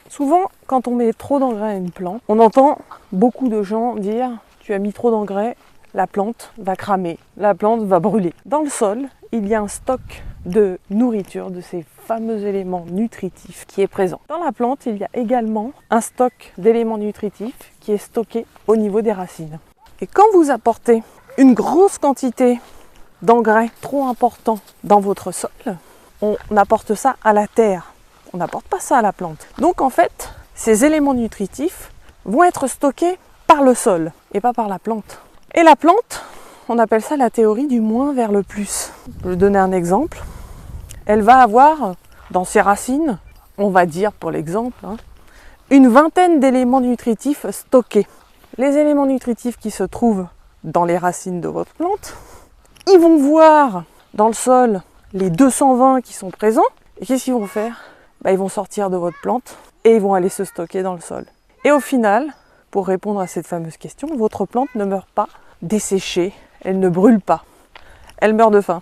Souvent, quand on met trop d'engrais à une plante, on entend beaucoup de gens dire « tu as mis trop d'engrais, la plante va cramer, la plante va brûler ». Dans le sol, il y a un stock de nourriture, de ces fameux éléments nutritifs qui est présent. Dans la plante, il y a également un stock d'éléments nutritifs qui est stocké au niveau des racines. Et quand vous apportez une grosse quantité d'engrais trop important dans votre sol, on apporte ça à la terre. On n'apporte pas ça à la plante. Donc en fait, ces éléments nutritifs vont être stockés par le sol et pas par la plante. Et la plante, on appelle ça la théorie du moins vers le plus. Je vais donner un exemple. Elle va avoir dans ses racines, on va dire pour l'exemple, une vingtaine d'éléments nutritifs stockés. Les éléments nutritifs qui se trouvent dans les racines de votre plante, ils vont voir dans le sol les 220 qui sont présents. Et qu'est-ce qu'ils vont faire ? Ils vont sortir de votre plante et ils vont aller se stocker dans le sol. Et au final, pour répondre à cette fameuse question, votre plante ne meurt pas desséchée, elle ne brûle pas, elle meurt de faim.